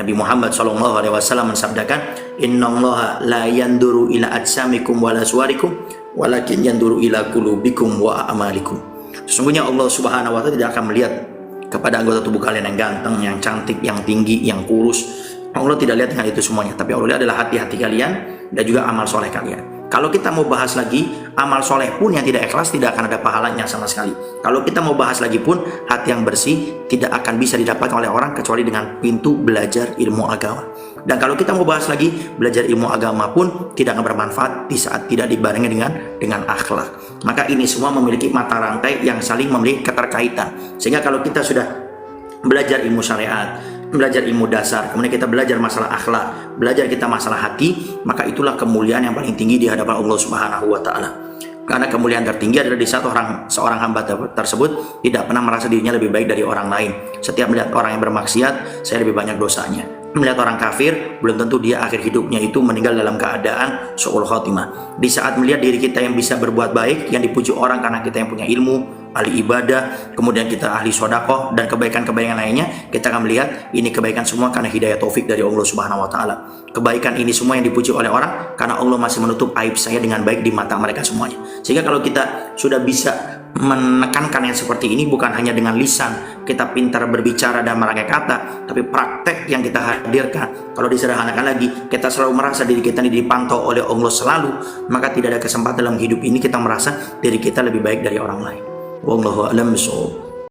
Nabi Muhammad SAW mensabdakan, innallaha la yanduru ila ajsamikum wala suwarikum walakin yanduru ila qulubikum wa a'malikum. Sesungguhnya Allah Subhanahu wa taala tidak akan melihat kepada anggota tubuh kalian yang ganteng, yang cantik, yang tinggi, yang kurus. Allah tidak lihat dengan itu semuanya, tapi Allah lihat adalah hati-hati kalian dan juga amal soleh kalian. Kalau kita mau bahas lagi, amal soleh pun yang tidak ikhlas tidak akan ada pahalanya sama sekali. Kalau kita mau bahas lagi pun, hati yang bersih tidak akan bisa didapatkan oleh orang kecuali dengan pintu belajar ilmu agama. Dan kalau kita mau bahas lagi, belajar ilmu agama pun tidak akan bermanfaat di saat tidak dibarengi dengan akhlak. Maka ini semua memiliki mata rantai yang saling memiliki keterkaitan. Sehingga kalau kita sudah belajar ilmu syariat, belajar ilmu dasar, kemudian kita belajar masalah akhlak, belajar kita masalah hati, maka itulah kemuliaan yang paling tinggi di hadapan Allah Subhanahu wa taala. Karena kemuliaan tertinggi adalah di saat seorang hamba tersebut tidak pernah merasa dirinya lebih baik dari orang lain. Setiap melihat orang yang bermaksiat, saya lebih banyak dosanya. Melihat orang kafir, belum tentu dia akhir hidupnya itu meninggal dalam keadaan su'ul khotimah. Di saat melihat diri kita yang bisa berbuat baik, yang dipuji orang karena kita yang punya ilmu, ahli ibadah, kemudian kita ahli sodakoh dan kebaikan-kebaikan lainnya, kita akan melihat ini kebaikan semua karena hidayah taufik dari Allah Subhanahu wa taala. Kebaikan ini semua yang dipuji oleh orang karena Allah masih menutup aib saya dengan baik di mata mereka semuanya. Sehingga kalau kita sudah bisa menekankan yang seperti ini, bukan hanya dengan lisan kita pintar berbicara dan merangkai kata, tapi praktek yang kita hadirkan. Kalau disederhanakan lagi, kita selalu merasa diri kita ini dipantau oleh Allah selalu, maka tidak ada kesempatan dalam hidup ini kita merasa diri kita lebih baik dari orang lain. Wallahu a'lam bishawab.